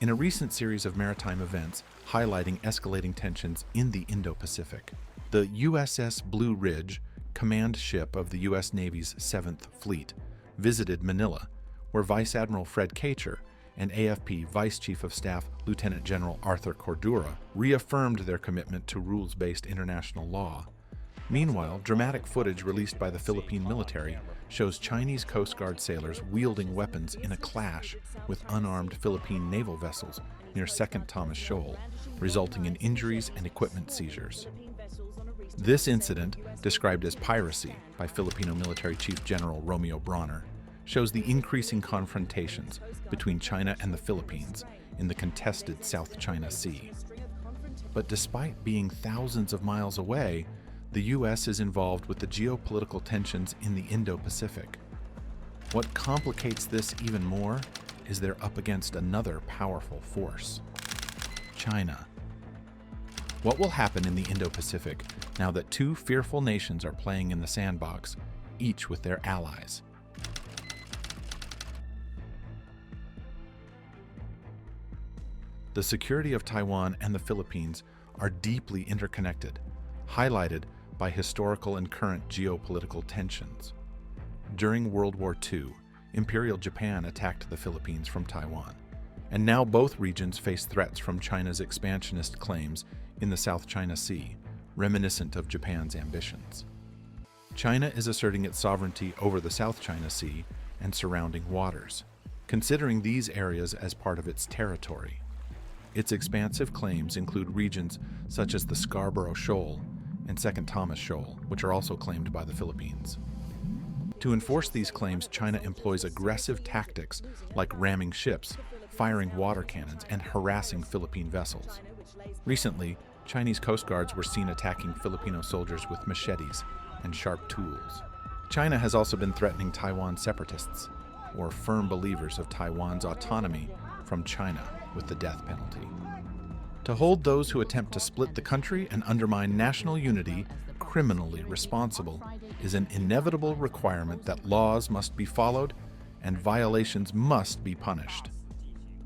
in a recent series of maritime events highlighting escalating tensions in the Indo-Pacific. The USS Blue Ridge, command ship of the U.S. Navy's 7th Fleet, visited Manila, where Vice Admiral Fred Kacher and AFP Vice Chief of Staff Lieutenant General Arthur Cordura reaffirmed their commitment to rules-based international law. Meanwhile, dramatic footage released by the Philippine military shows Chinese Coast Guard sailors wielding weapons in a clash with unarmed Philippine naval vessels near 2nd Thomas Shoal, resulting in injuries and equipment seizures. This incident, described as piracy by Filipino Military Chief General Romeo Bronner, shows the increasing confrontations between China and the Philippines in the contested South China Sea. But despite being thousands of miles away, the U.S. is involved with the geopolitical tensions in the Indo-Pacific. What complicates this even more is they're up against another powerful force: China. What will happen in the Indo-Pacific now that two fearful nations are playing in the sandbox, each with their allies? The security of Taiwan and the Philippines are deeply interconnected, highlighted by historical and current geopolitical tensions. During World War II, Imperial Japan attacked the Philippines from Taiwan, and now both regions face threats from China's expansionist claims in the South China Sea, reminiscent of Japan's ambitions. China is asserting its sovereignty over the South China Sea and surrounding waters, considering these areas as part of its territory. Its expansive claims include regions such as the Scarborough Shoal and 2nd Thomas Shoal, which are also claimed by the Philippines. To enforce these claims, China employs aggressive tactics like ramming ships, firing water cannons, and harassing Philippine vessels. Recently, Chinese coast guards were seen attacking Filipino soldiers with machetes and sharp tools. China has also been threatening Taiwan separatists, or firm believers of Taiwan's autonomy from China, with the death penalty. To hold those who attempt to split the country and undermine national unity criminally responsible is an inevitable requirement that laws must be followed and violations must be punished.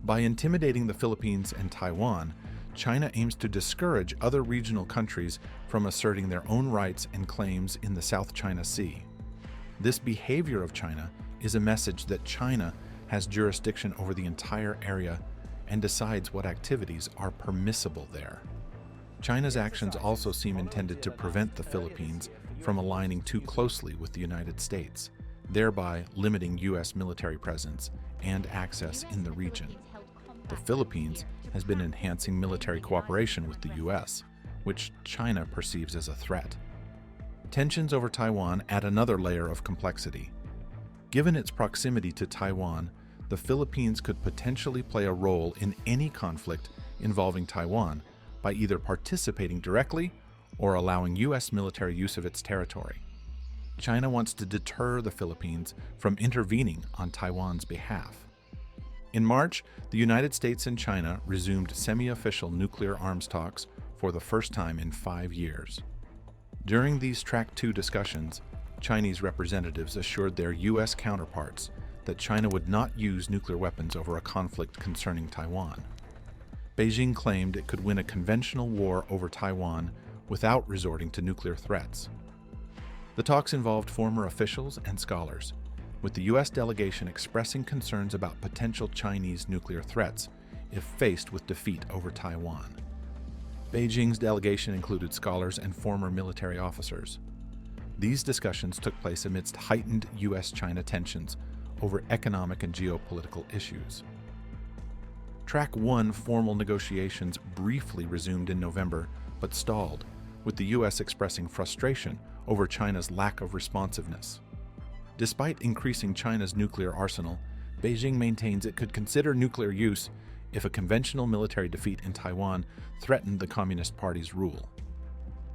By intimidating the Philippines and Taiwan, China aims to discourage other regional countries from asserting their own rights and claims in the South China Sea. This behavior of China is a message that China has jurisdiction over the entire area and decides what activities are permissible there. China's actions also seem intended to prevent the Philippines from aligning too closely with the United States, thereby limiting U.S. military presence and access in the region. The Philippines has been enhancing military cooperation with the U.S., which China perceives as a threat. Tensions over Taiwan add another layer of complexity. Given its proximity to Taiwan, the Philippines could potentially play a role in any conflict involving Taiwan by either participating directly or allowing U.S. military use of its territory. China wants to deter the Philippines from intervening on Taiwan's behalf. In March, the United States and China resumed semi-official nuclear arms talks for the first time in 5 years. During these Track 2 discussions, Chinese representatives assured their U.S. counterparts that China would not use nuclear weapons over a conflict concerning Taiwan. Beijing claimed it could win a conventional war over Taiwan without resorting to nuclear threats. The talks involved former officials and scholars, with the U.S. delegation expressing concerns about potential Chinese nuclear threats if faced with defeat over Taiwan. Beijing's delegation included scholars and former military officers. These discussions took place amidst heightened U.S.-China tensions over economic and geopolitical issues. Track 1 formal negotiations briefly resumed in November, but stalled, with the U.S. expressing frustration over China's lack of responsiveness. Despite increasing China's nuclear arsenal, Beijing maintains it could consider nuclear use if a conventional military defeat in Taiwan threatened the Communist Party's rule.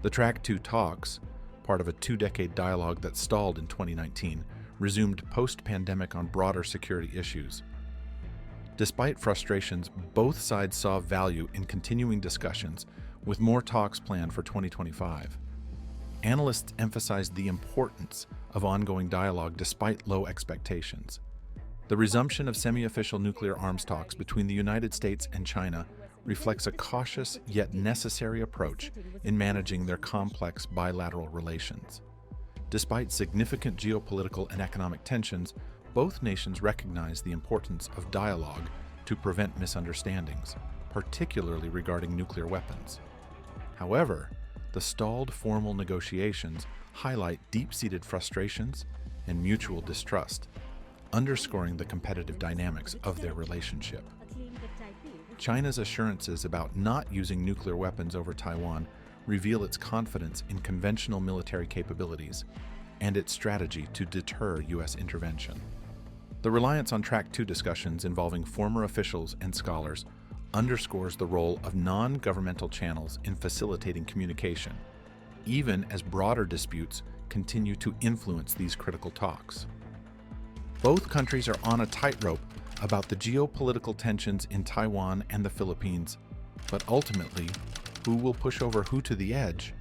The Track 2 talks, part of a 2-decade dialogue that stalled in 2019, resumed post-pandemic on broader security issues. Despite frustrations, both sides saw value in continuing discussions, with more talks planned for 2025. Analysts emphasized the importance of ongoing dialogue despite low expectations. The resumption of semi-official nuclear arms talks between the United States and China reflects a cautious yet necessary approach in managing their complex bilateral relations. Despite significant geopolitical and economic tensions, both nations recognize the importance of dialogue to prevent misunderstandings, particularly regarding nuclear weapons. However, the stalled formal negotiations highlight deep-seated frustrations and mutual distrust, underscoring the competitive dynamics of their relationship. China's assurances about not using nuclear weapons over Taiwan reveal its confidence in conventional military capabilities and its strategy to deter U.S. intervention. The reliance on Track 2 discussions involving former officials and scholars underscores the role of non-governmental channels in facilitating communication, even as broader disputes continue to influence these critical talks. Both countries are on a tightrope about the geopolitical tensions in Taiwan and the Philippines, but ultimately, who will push over who to the edge?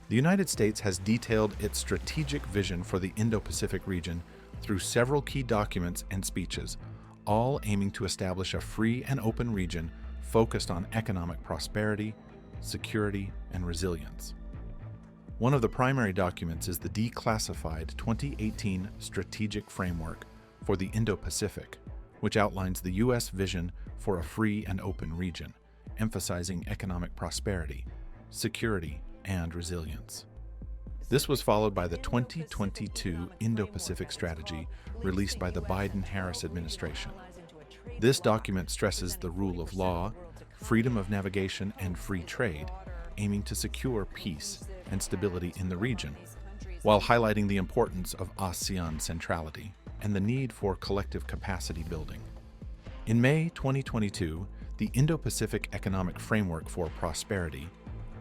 The United States has detailed its strategic vision for the Indo-Pacific region through several key documents and speeches, all aiming to establish a free and open region focused on economic prosperity, security, and resilience. One of the primary documents is the declassified 2018 Strategic Framework for the Indo-Pacific, which outlines the U.S. vision for a free and open region, emphasizing economic prosperity, security, and resilience. This was followed by the 2022 Indo-Pacific Strategy released by the Biden-Harris administration. This document stresses the rule of law, freedom of navigation, and free trade, aiming to secure peace and stability in the region, while highlighting the importance of ASEAN centrality and the need for collective capacity building. In May 2022, the Indo-Pacific Economic Framework for Prosperity,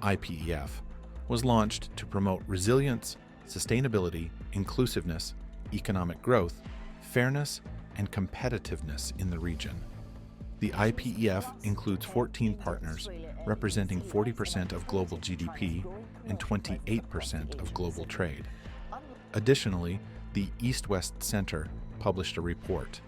IPEF, was launched to promote resilience, sustainability, inclusiveness, economic growth, fairness, and competitiveness in the region. The IPEF includes 14 partners, representing 40% of global GDP and 28% of global trade. Additionally, the East-West Center published a report,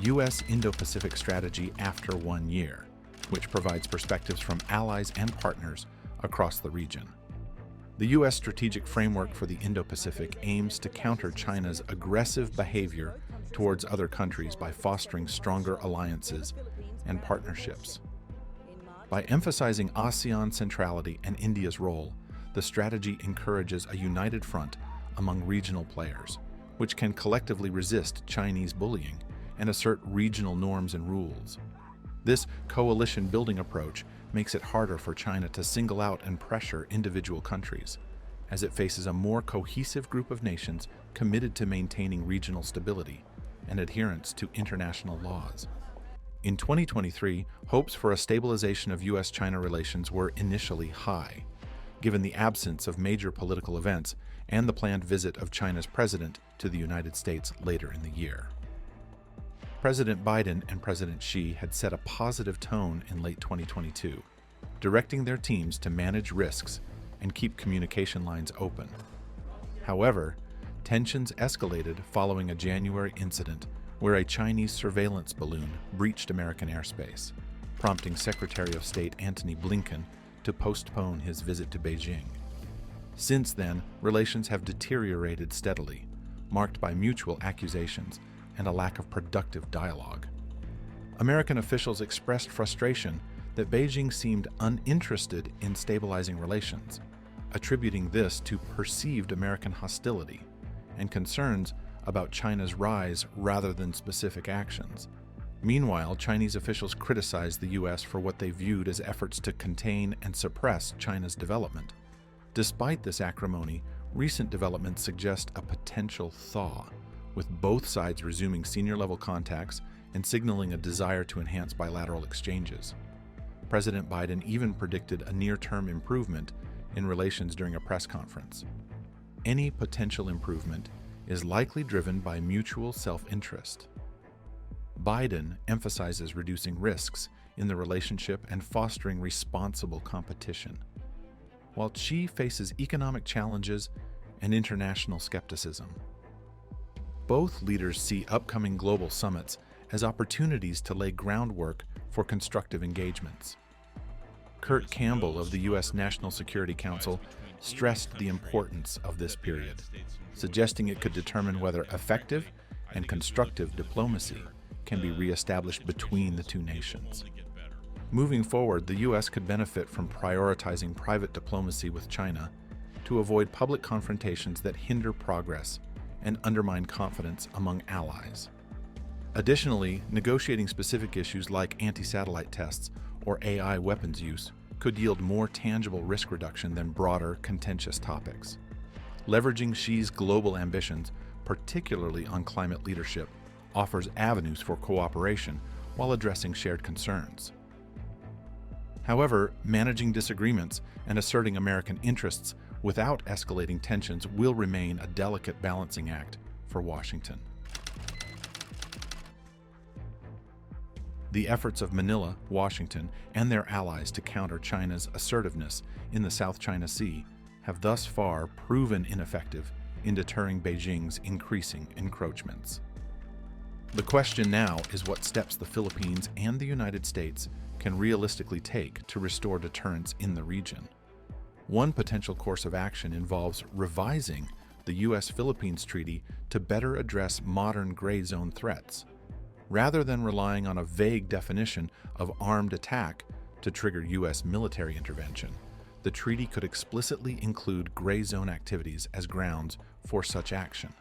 US Indo-Pacific Strategy After 1 Year, which provides perspectives from allies and partners across the region. The U.S. Strategic Framework for the Indo-Pacific aims to counter China's aggressive behavior towards other countries by fostering stronger alliances and partnerships. By emphasizing ASEAN centrality and India's role, the strategy encourages a united front among regional players, which can collectively resist Chinese bullying and assert regional norms and rules. This coalition-building approach makes it harder for China to single out and pressure individual countries, as it faces a more cohesive group of nations committed to maintaining regional stability and adherence to international laws. In 2023, hopes for a stabilization of U.S.-China relations were initially high, given the absence of major political events and the planned visit of China's president to the United States later in the year. President Biden and President Xi had set a positive tone in late 2022, directing their teams to manage risks and keep communication lines open. However, tensions escalated following a January incident where a Chinese surveillance balloon breached American airspace, prompting Secretary of State Antony Blinken to postpone his visit to Beijing. Since then, relations have deteriorated steadily, marked by mutual accusations and a lack of productive dialogue. American officials expressed frustration that Beijing seemed uninterested in stabilizing relations, attributing this to perceived American hostility and concerns about China's rise rather than specific actions. Meanwhile, Chinese officials criticized the U.S. for what they viewed as efforts to contain and suppress China's development. Despite this acrimony, recent developments suggest a potential thaw, with both sides resuming senior-level contacts and signaling a desire to enhance bilateral exchanges. President Biden even predicted a near-term improvement in relations during a press conference. Any potential improvement is likely driven by mutual self-interest. Biden emphasizes reducing risks in the relationship and fostering responsible competition, while Xi faces economic challenges and international skepticism. Both leaders see upcoming global summits as opportunities to lay groundwork for constructive engagements. Kurt Campbell of the US National Security Council stressed the importance of this period, suggesting it could determine whether effective and constructive diplomacy can be reestablished between the two nations. Moving forward, the US could benefit from prioritizing private diplomacy with China to avoid public confrontations that hinder progress and undermine confidence among allies. Additionally, negotiating specific issues like anti-satellite tests or AI weapons use could yield more tangible risk reduction than broader, contentious topics. Leveraging Xi's global ambitions, particularly on climate leadership, offers avenues for cooperation while addressing shared concerns. However, managing disagreements and asserting American interests without escalating tensions will remain a delicate balancing act for Washington. The efforts of Manila, Washington, and their allies to counter China's assertiveness in the South China Sea have thus far proven ineffective in deterring Beijing's increasing encroachments. The question now is what steps the Philippines and the United States can realistically take to restore deterrence in the region. One potential course of action involves revising the US-Philippines Treaty to better address modern gray zone threats. Rather than relying on a vague definition of armed attack to trigger US military intervention, the treaty could explicitly include gray zone activities as grounds for such action.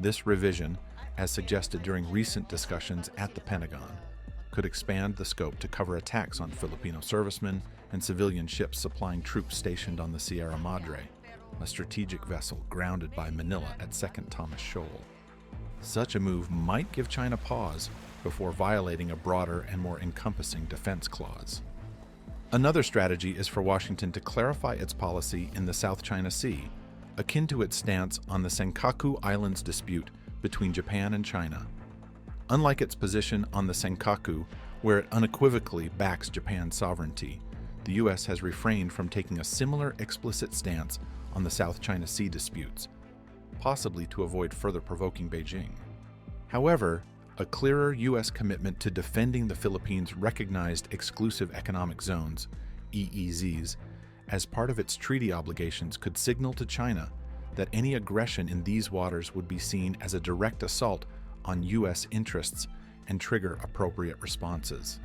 This revision, as suggested during recent discussions at the Pentagon, could expand the scope to cover attacks on Filipino servicemen and civilian ships supplying troops stationed on the Sierra Madre, a strategic vessel grounded by Manila at 2nd Thomas Shoal. Such a move might give China pause before violating a broader and more encompassing defense clause. Another strategy is for Washington to clarify its policy in the South China Sea, akin to its stance on the Senkaku Islands dispute between Japan and China. Unlike its position on the Senkaku, where it unequivocally backs Japan's sovereignty, the U.S. has refrained from taking a similar explicit stance on the South China Sea disputes, possibly to avoid further provoking Beijing. However, a clearer U.S. commitment to defending the Philippines' recognized exclusive economic zones, EEZs, as part of its treaty obligations could signal to China that any aggression in these waters would be seen as a direct assault on U.S. interests and trigger appropriate responses.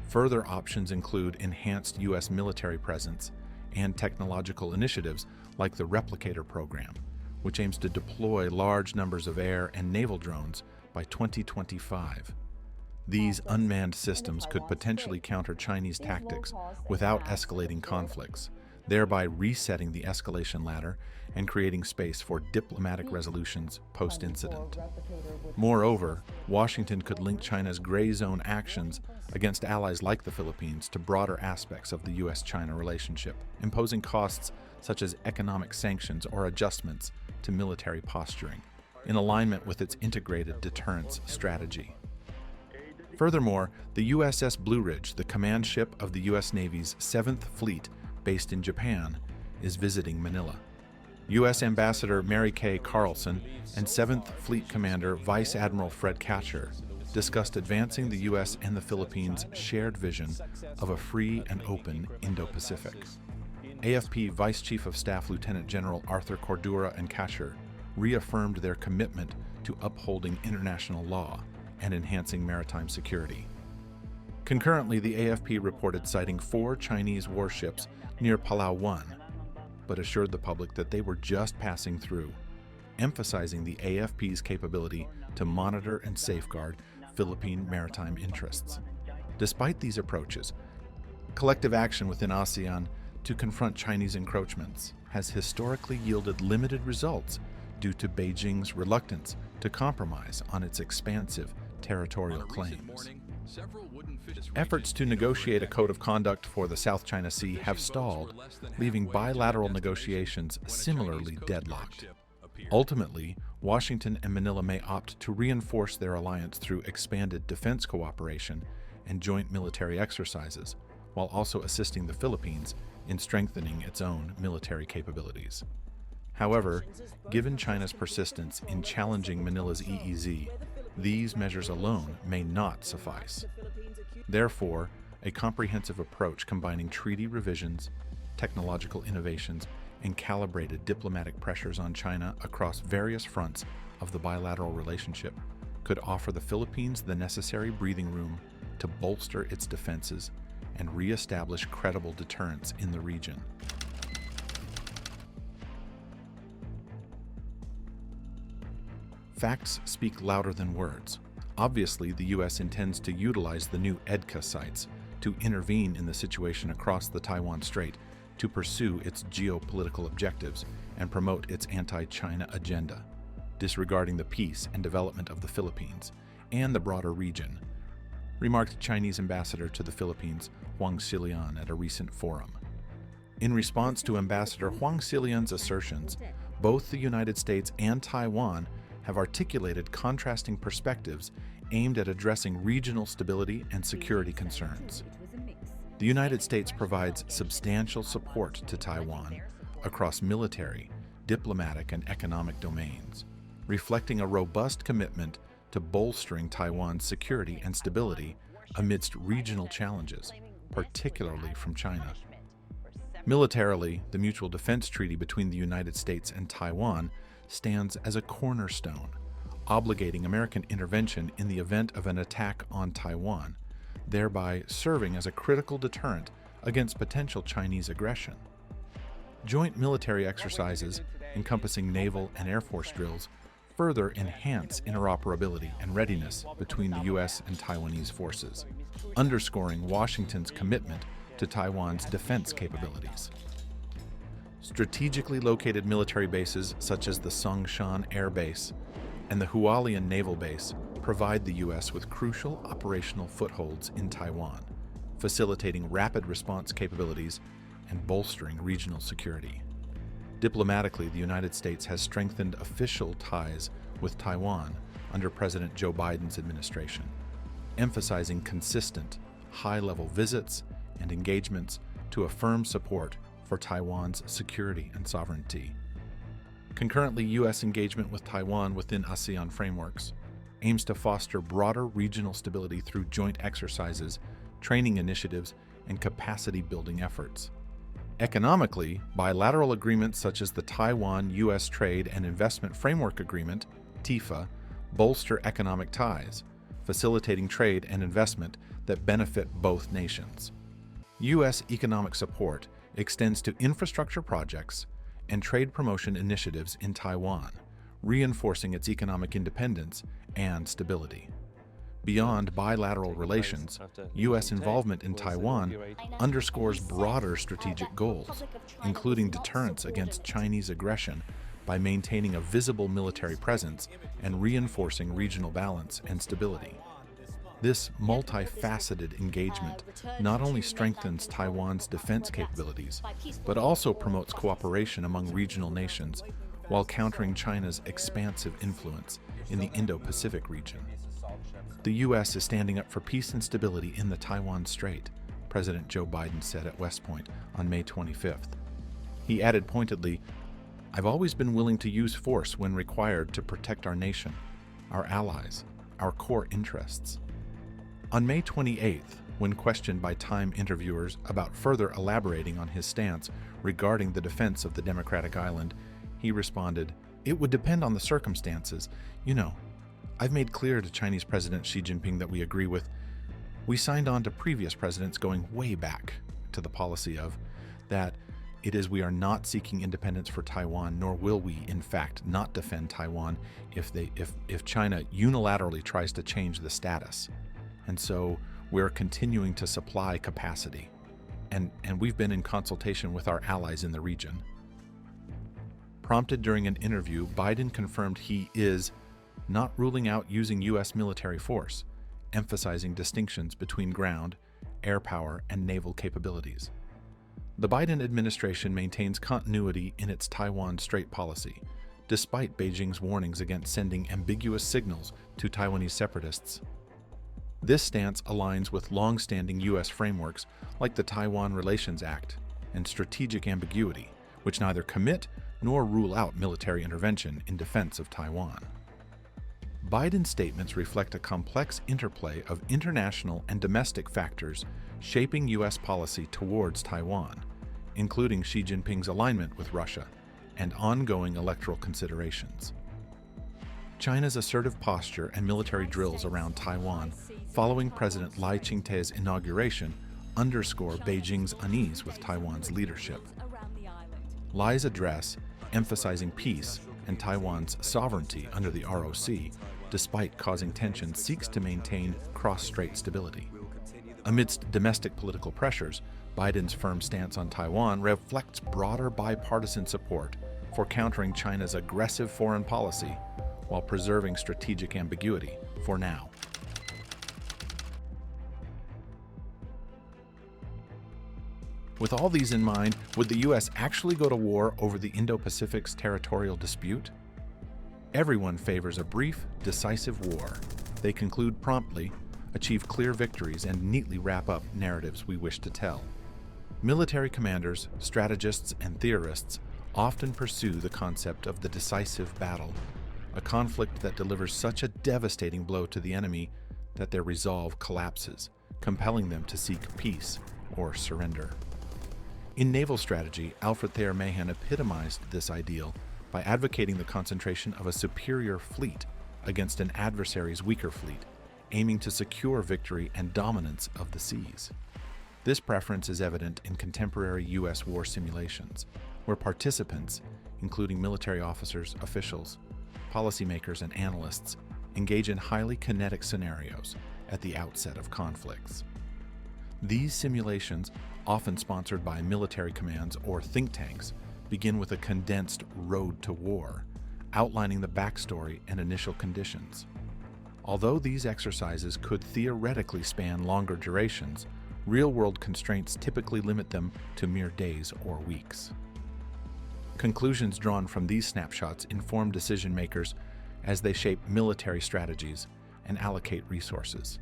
Further options include enhanced U.S. military presence and technological initiatives like the Replicator program, which aims to deploy large numbers of air and naval drones by 2025. These unmanned systems could potentially counter Chinese tactics without escalating conflicts, thereby resetting the escalation ladder and creating space for diplomatic resolutions post-incident. Moreover, Washington could link China's gray zone actions against allies like the Philippines to broader aspects of the U.S.-China relationship, imposing costs such as economic sanctions or adjustments to military posturing, in alignment with its integrated deterrence strategy. Furthermore, the USS Blue Ridge, the command ship of the U.S. Navy's 7th Fleet based in Japan, is visiting Manila. U.S. Ambassador Mary Kay Carlson and 7th Fleet Commander Vice Admiral Fred Katcher discussed advancing the U.S. and the Philippines' shared vision of a free and open Indo-Pacific. AFP Vice Chief of Staff Lieutenant General Arthur Cordura and Katcher reaffirmed their commitment to upholding international law and enhancing maritime security. Concurrently, the AFP reported sighting 4 Chinese warships near Palau 1, but assured the public that they were just passing through, emphasizing the AFP's capability to monitor and safeguard Philippine maritime interests. Despite these approaches, collective action within ASEAN to confront Chinese encroachments has historically yielded limited results due to Beijing's reluctance to compromise on its expansive territorial claims. Efforts to negotiate a code of conduct for the South China Sea have stalled, leaving bilateral negotiations similarly deadlocked. Ultimately, Washington and Manila may opt to reinforce their alliance through expanded defense cooperation and joint military exercises, while also assisting the Philippines in strengthening its own military capabilities. However, given China's persistence in challenging Manila's EEZ, these measures alone may not suffice. Therefore, a comprehensive approach combining treaty revisions, technological innovations, and calibrated diplomatic pressures on China across various fronts of the bilateral relationship could offer the Philippines the necessary breathing room to bolster its defenses and re-establish credible deterrence in the region. Facts speak louder than words. Obviously, the U.S. intends to utilize the new EDCA sites to intervene in the situation across the Taiwan Strait to pursue its geopolitical objectives and promote its anti-China agenda, disregarding the peace and development of the Philippines and the broader region, remarked Chinese ambassador to the Philippines Huang Xilian at a recent forum. In response to Ambassador Huang Xilian's assertions, both the United States and Taiwan have articulated contrasting perspectives aimed at addressing regional stability and security concerns. The United States provides substantial support to Taiwan across military, diplomatic, and economic domains, reflecting a robust commitment to bolstering Taiwan's security and stability amidst regional challenges, particularly from China. Militarily, the Mutual Defense Treaty between the United States and Taiwan stands as a cornerstone, obligating American intervention in the event of an attack on Taiwan, thereby serving as a critical deterrent against potential Chinese aggression. Joint military exercises, encompassing naval and air force drills, further enhance interoperability and readiness between the U.S. and Taiwanese forces, underscoring Washington's commitment to Taiwan's defense capabilities. Strategically located military bases such as the Songshan Air Base and the Hualien Naval Base provide the U.S. with crucial operational footholds in Taiwan, facilitating rapid response capabilities and bolstering regional security. Diplomatically, the United States has strengthened official ties with Taiwan under President Joe Biden's administration, emphasizing consistent, high-level visits and engagements to affirm support for Taiwan's security and sovereignty. Concurrently, U.S. engagement with Taiwan within ASEAN frameworks aims to foster broader regional stability through joint exercises, training initiatives, and capacity-building efforts. Economically, bilateral agreements such as the Taiwan-U.S. Trade and Investment Framework Agreement, TIFA, bolster economic ties, facilitating trade and investment that benefit both nations. U.S. economic support extends to infrastructure projects and trade promotion initiatives in Taiwan, reinforcing its economic independence and stability. Beyond bilateral relations, U.S. involvement in Taiwan underscores broader strategic goals, including deterrence against Chinese aggression by maintaining a visible military presence and reinforcing regional balance and stability. This multifaceted engagement not only strengthens Taiwan's defense capabilities, but also promotes cooperation among regional nations while countering China's expansive influence in the Indo-Pacific region. The U.S. is standing up for peace and stability in the Taiwan Strait, President Joe Biden said at West Point on May 25th. He added pointedly, "I've always been willing to use force when required to protect our nation, our allies, our core interests." On May 28th, when questioned by Time interviewers about further elaborating on his stance regarding the defense of the democratic island, he responded, "It would depend on the circumstances. You know, I've made clear to Chinese President Xi Jinping that we signed on to previous presidents going way back to the policy of that we are not seeking independence for Taiwan, nor will we, in fact, not defend Taiwan if China unilaterally tries to change the status. And so we're continuing to supply capacity. And we've been in consultation with our allies in the region." Prompted during an interview, Biden confirmed he is not ruling out using U.S. military force, emphasizing distinctions between ground, air power, and naval capabilities. The Biden administration maintains continuity in its Taiwan Strait policy, despite Beijing's warnings against sending ambiguous signals to Taiwanese separatists. This stance aligns with long-standing U.S. frameworks like the Taiwan Relations Act and strategic ambiguity, which neither commit nor rule out military intervention in defense of Taiwan. Biden's statements reflect a complex interplay of international and domestic factors shaping U.S. policy towards Taiwan, including Xi Jinping's alignment with Russia and ongoing electoral considerations. China's assertive posture and military drills around Taiwan following President Lai Ching-te's inauguration underscore Beijing's unease with Taiwan's leadership. Lai's address, emphasizing peace and Taiwan's sovereignty under the ROC, despite causing tension, seeks to maintain cross-strait stability. Amidst domestic political pressures, Biden's firm stance on Taiwan reflects broader bipartisan support for countering China's aggressive foreign policy while preserving strategic ambiguity for now. With all these in mind, would the U.S. actually go to war over the Indo-Pacific's territorial dispute? Everyone favors a brief, decisive war. They conclude promptly, achieve clear victories, and neatly wrap up narratives we wish to tell. Military commanders, strategists, and theorists often pursue the concept of the decisive battle, a conflict that delivers such a devastating blow to the enemy that their resolve collapses, compelling them to seek peace or surrender. In naval strategy, Alfred Thayer Mahan epitomized this ideal by advocating the concentration of a superior fleet against an adversary's weaker fleet, aiming to secure victory and dominance of the seas. This preference is evident in contemporary U.S. war simulations, where participants, including military officers, officials, policymakers, and analysts, engage in highly kinetic scenarios at the outset of conflicts. These simulations, often sponsored by military commands or think tanks, begin with a condensed road to war, outlining the backstory and initial conditions. Although these exercises could theoretically span longer durations, real-world constraints typically limit them to mere days or weeks. Conclusions drawn from these snapshots inform decision-makers as they shape military strategies and allocate resources.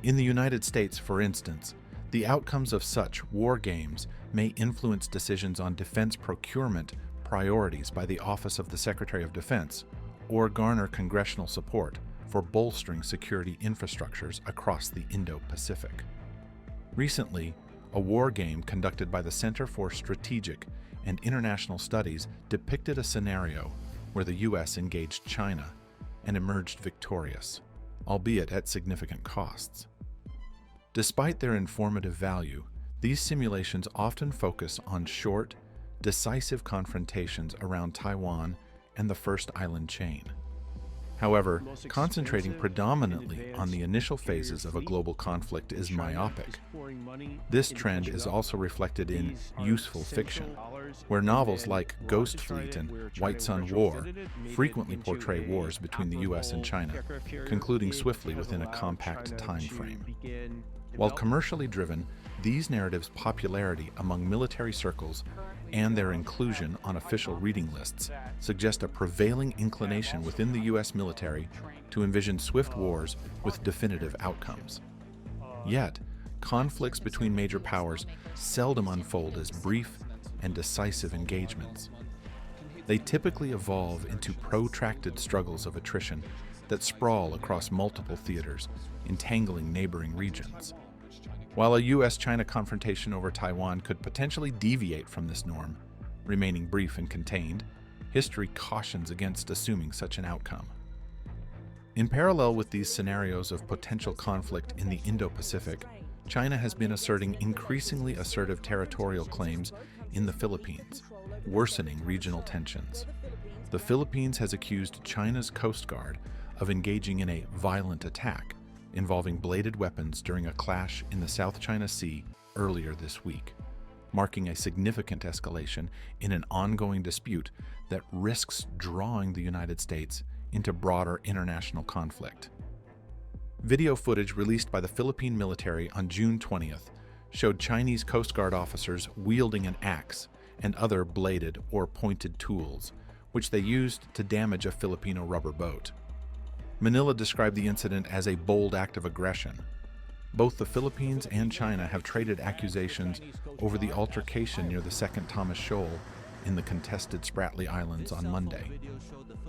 In the United States, for instance, the outcomes of such war games may influence decisions on defense procurement priorities by the Office of the Secretary of Defense or garner congressional support for bolstering security infrastructures across the Indo-Pacific. Recently, a war game conducted by the Center for Strategic and International Studies depicted a scenario where the U.S. engaged China and emerged victorious, albeit at significant costs. Despite their informative value, these simulations often focus on short, decisive confrontations around Taiwan and the First Island chain. However, concentrating predominantly on the initial phases of a global conflict is myopic. This trend is also reflected in useful fiction, where novels like Ghost Fleet and White Sun War frequently portray wars between the U.S. and China, concluding swiftly within a compact time frame. While commercially driven, these narratives' popularity among military circles and their inclusion on official reading lists suggest a prevailing inclination within the U.S. military to envision swift wars with definitive outcomes. Yet, conflicts between major powers seldom unfold as brief and decisive engagements. They typically evolve into protracted struggles of attrition that sprawl across multiple theaters, entangling neighboring regions. While a U.S.-China confrontation over Taiwan could potentially deviate from this norm, remaining brief and contained, history cautions against assuming such an outcome. In parallel with these scenarios of potential conflict in the Indo-Pacific, China has been asserting increasingly assertive territorial claims in the Philippines, worsening regional tensions. The Philippines has accused China's Coast Guard of engaging in a violent attack involving bladed weapons during a clash in the South China Sea earlier this week, marking a significant escalation in an ongoing dispute that risks drawing the United States into broader international conflict. Video footage released by the Philippine military on June 20th showed Chinese Coast Guard officers wielding an axe and other bladed or pointed tools, which they used to damage a Filipino rubber boat. Manila described the incident as a bold act of aggression. Both the Philippines and China have traded accusations over the altercation near the Second Thomas Shoal in the contested Spratly Islands on Monday.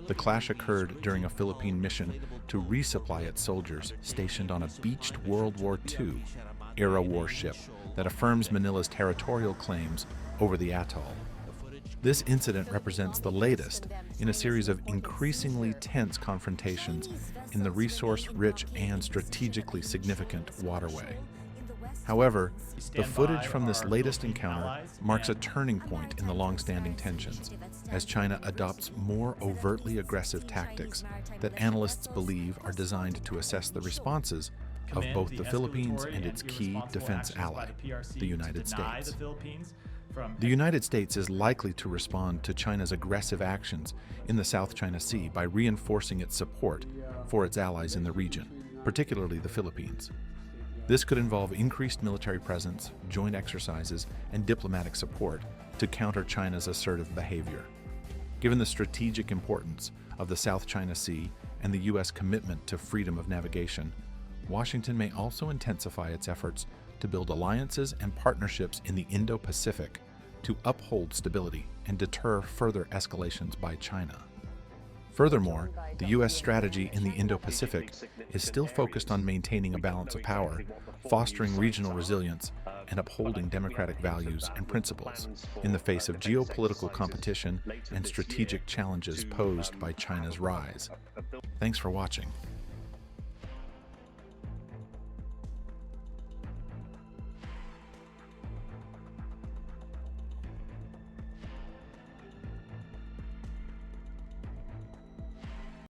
The clash occurred during a Philippine mission to resupply its soldiers stationed on a beached World War II-era warship that affirms Manila's territorial claims over the atoll. This incident represents the latest in a series of increasingly tense confrontations in the resource-rich and strategically significant waterway. However, the footage from this latest encounter marks a turning point in the long-standing tensions, as China adopts more overtly aggressive tactics that analysts believe are designed to assess the responses of both the Philippines and its key defense ally, the United States. The United States is likely to respond to China's aggressive actions in the South China Sea by reinforcing its support for its allies in the region, particularly the Philippines. This could involve increased military presence, joint exercises, and diplomatic support to counter China's assertive behavior. Given the strategic importance of the South China Sea and the U.S. commitment to freedom of navigation, Washington may also intensify its efforts to build alliances and partnerships in the Indo-Pacific to uphold stability and deter further escalations by China. Furthermore, the U.S. strategy in the Indo-Pacific is still focused on maintaining a balance of power, fostering regional resilience, and upholding democratic values and principles in the face of geopolitical competition and strategic challenges posed by China's rise. Thanks for watching.